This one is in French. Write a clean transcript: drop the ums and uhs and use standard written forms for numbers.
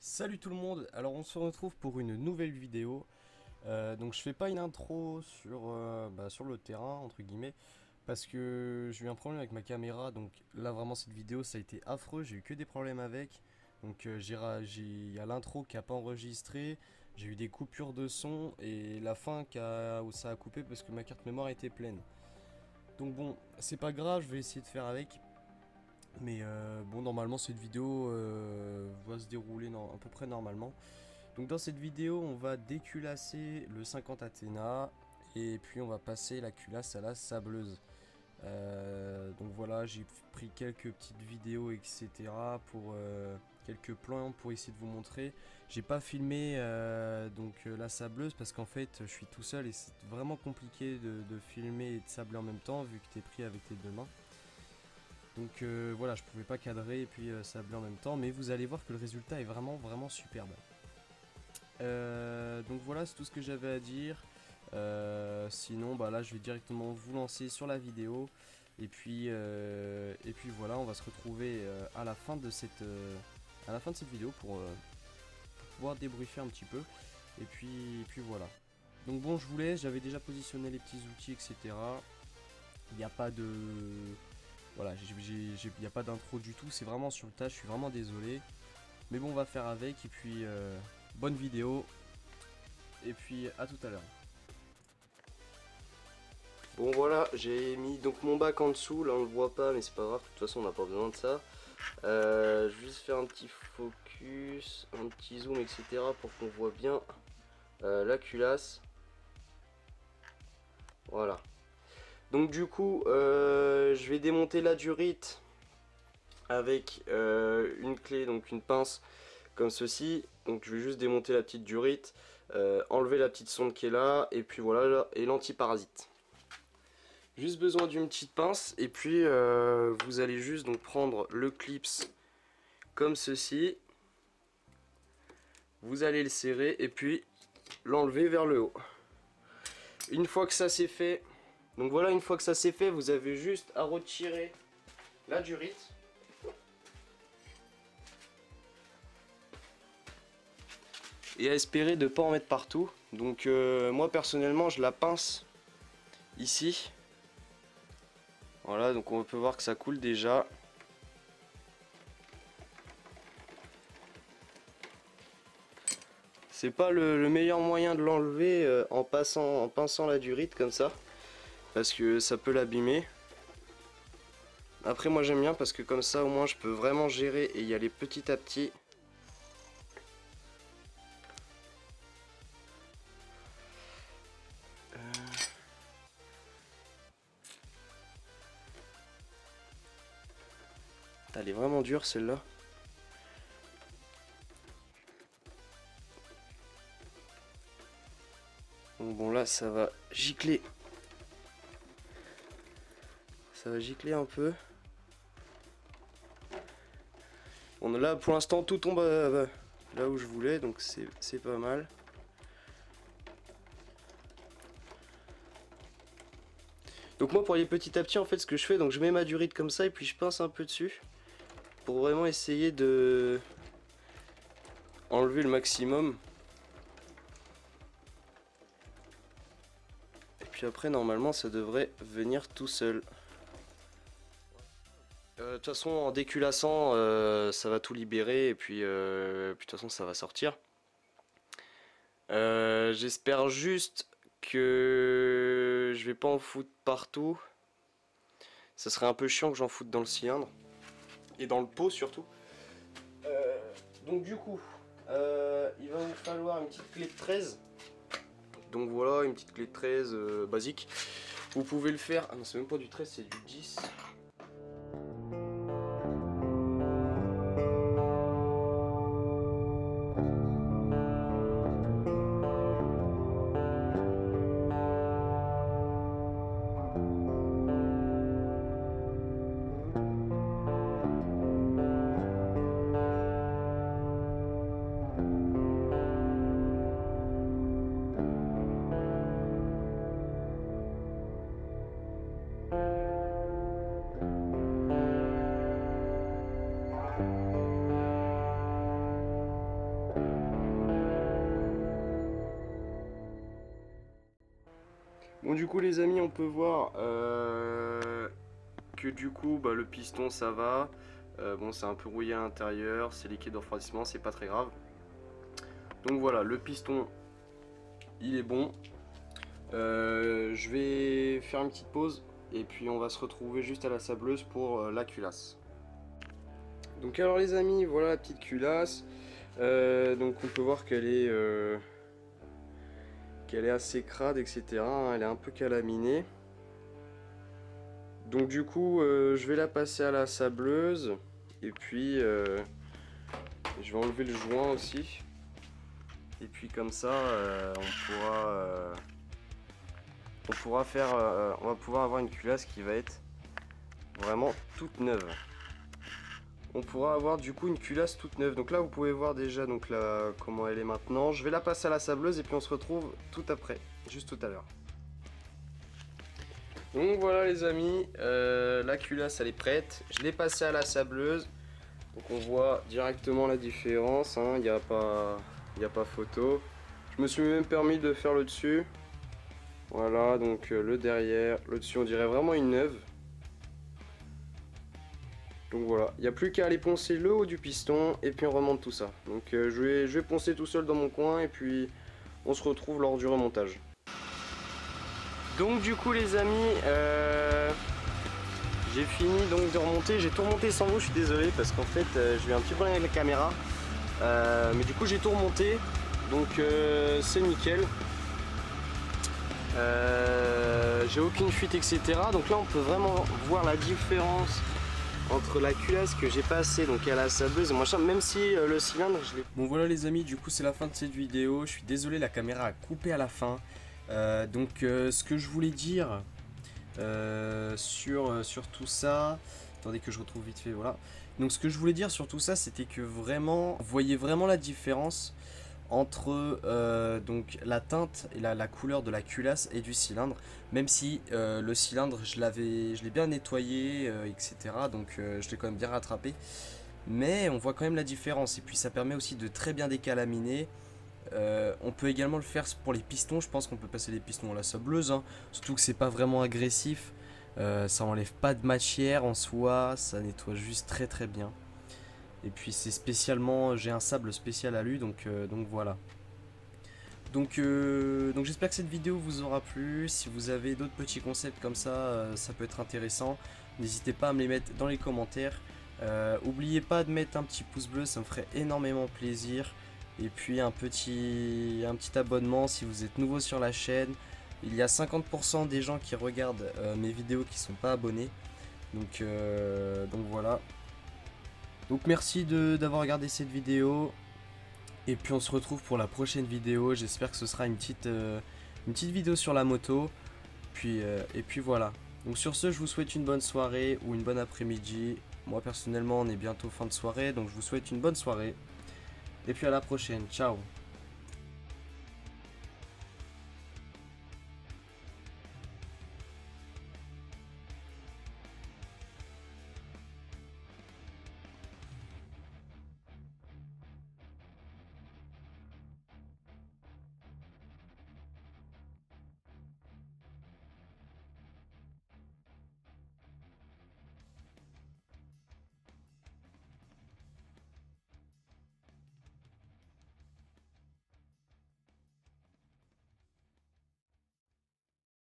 Salut tout le monde, alors on se retrouve pour une nouvelle vidéo. Donc je fais pas une intro sur le terrain entre guillemets parce que j'ai eu un problème avec ma caméra. Donc là vraiment cette vidéo ça a été affreux, j'ai eu que des problèmes avec. Donc il y a l'intro qui a pas enregistré, j'ai eu des coupures de son et la fin où ça a coupé parce que ma carte mémoire était pleine. Donc bon, c'est pas grave, je vais essayer de faire avec. Mais bon, normalement cette vidéo va se dérouler à peu près normalement. Donc dans cette vidéo, on va déculasser le 50 Athéna et puis on va passer la culasse à la sableuse. Donc voilà, j'ai pris quelques petites vidéos, etc. pour quelques plans pour essayer de vous montrer. J'ai pas filmé la sableuse parce qu'en fait, je suis tout seul et c'est vraiment compliqué de filmer et de sabler en même temps vu que tu es pris avec tes deux mains. Donc voilà, je pouvais pas cadrer et puis sabler en même temps, mais vous allez voir que le résultat est vraiment superbe. Donc voilà, c'est tout ce que j'avais à dire. Sinon, bah là, je vais directement vous lancer sur la vidéo. Et puis voilà, on va se retrouver à la fin de cette vidéo pour pouvoir débriefer un petit peu. Et puis voilà. Donc bon, je vous laisse. J'avais déjà positionné les petits outils, etc. Il n'y a pas de voilà, il n'y a pas d'intro du tout. C'est vraiment sur le tas. Je suis vraiment désolé. Mais bon, on va faire avec. Et puis bonne vidéo. Et puis à tout à l'heure. Bon voilà, j'ai mis donc mon bac en dessous, là on le voit pas mais c'est pas grave, de toute façon on n'a pas besoin de ça. Juste faire un petit focus, un petit zoom etc pour qu'on voit bien la culasse. Voilà. Donc du coup je vais démonter la durite avec une clé, donc une pince comme ceci. Donc je vais juste démonter la petite durite, enlever la petite sonde qui est là et puis voilà, et l'antiparasite. Juste besoin d'une petite pince et puis vous allez juste donc prendre le clips comme ceci. Vous allez le serrer et puis l'enlever vers le haut. Une fois que ça c'est fait, donc voilà, une fois que ça c'est fait, vous avez juste à retirer la durite. Et à espérer de ne pas en mettre partout. Donc moi personnellement je la pince ici. Voilà, donc on peut voir que ça coule déjà. C'est pas le meilleur moyen de l'enlever en pinçant la durite comme ça, parce que ça peut l'abîmer. Après moi j'aime bien parce que comme ça au moins je peux vraiment gérer et y aller petit à petit. Elle est vraiment dure celle-là. Donc bon là ça va gicler. Ça va gicler un peu. Bon là pour l'instant tout tombe là où je voulais, donc c'est pas mal. Donc moi pour aller petit à petit en fait ce que je fais, donc je mets ma durite comme ça et puis je pince un peu dessus. Pour vraiment essayer de enlever le maximum. Et puis après normalement ça devrait venir tout seul. De toute façon en déculassant ça va tout libérer et puis de toute façon ça va sortir. J'espère juste que je vais pas en foutre partout. Ça serait un peu chiant que j'en foute dans le cylindre. Et dans le pot surtout. Donc du coup il va vous falloir une petite clé de 13. Donc voilà, une petite clé de 13 basique. Vous pouvez le faire, ah non c'est même pas du 13, c'est du 10. Bon du coup les amis, on peut voir que du coup le piston ça va. Bon, c'est un peu rouillé à l'intérieur, c'est liquide de refroidissement, c'est pas très grave. Donc voilà, le piston il est bon. Je vais faire une petite pause et puis on va se retrouver juste à la sableuse pour la culasse. Donc alors les amis, voilà la petite culasse. Donc on peut voir qu'elle est assez crade, etc. Elle est un peu calaminée. Donc du coup je vais la passer à la sableuse et puis je vais enlever le joint aussi. Et puis comme ça on va pouvoir avoir une culasse qui va être vraiment toute neuve. On pourra avoir du coup une culasse toute neuve. Donc là vous pouvez voir déjà donc là, comment elle est maintenant. Je vais la passer à la sableuse et puis on se retrouve tout après, juste tout à l'heure. Donc voilà les amis, la culasse elle est prête. Je l'ai passée à la sableuse. Donc on voit directement la différence, hein. Il n'y a pas photo. Je me suis même permis de faire le dessus. Voilà, donc le derrière, le dessus on dirait vraiment une neuve. Donc voilà, il n'y a plus qu'à aller poncer le haut du piston et puis on remonte tout ça. Donc je vais poncer tout seul dans mon coin et puis on se retrouve lors du remontage. Donc du coup les amis, j'ai fini donc de remonter, j'ai tout remonté sans vous, je suis désolé parce qu'en fait j'ai eu un petit problème avec la caméra. Mais du coup j'ai tout remonté, donc c'est nickel. J'ai aucune fuite, etc. Donc là on peut vraiment voir la différence entre la culasse que j'ai passée donc à la sableuse et machin, même si le cylindre je l'ai... Bon voilà les amis, du coup c'est la fin de cette vidéo. Je suis désolé, la caméra a coupé à la fin. Ce que je voulais dire sur tout ça, attendez que je retrouve vite fait, voilà. Donc ce que je voulais dire sur tout ça, c'était que vraiment, vous voyez vraiment la différence entre donc la teinte et la couleur de la culasse et du cylindre, même si le cylindre je l'ai bien nettoyé, etc. Donc je l'ai quand même bien rattrapé, mais on voit quand même la différence et puis ça permet aussi de très bien décalaminer. On peut également le faire pour les pistons. Je pense qu'on peut passer les pistons à la sableuse, hein. Surtout que c'est pas vraiment agressif, ça enlève pas de matière en soi, ça nettoie juste très très bien. Et puis c'est spécialement, j'ai un sable spécial à lui, donc voilà. Donc j'espère que cette vidéo vous aura plu. Si vous avez d'autres petits concepts comme ça, ça peut être intéressant. N'hésitez pas à me les mettre dans les commentaires. N'oubliez pas de mettre un petit pouce bleu, ça me ferait énormément plaisir. Et puis un petit abonnement si vous êtes nouveau sur la chaîne. Il y a 50% des gens qui regardent mes vidéos qui ne sont pas abonnés. Donc voilà. Donc merci d'avoir regardé cette vidéo. Et puis on se retrouve pour la prochaine vidéo. J'espère que ce sera une petite vidéo sur la moto. Et puis voilà. Donc sur ce, je vous souhaite une bonne soirée ou une bonne après-midi. Moi personnellement on est bientôt fin de soirée, donc je vous souhaite une bonne soirée. Et puis à la prochaine, ciao.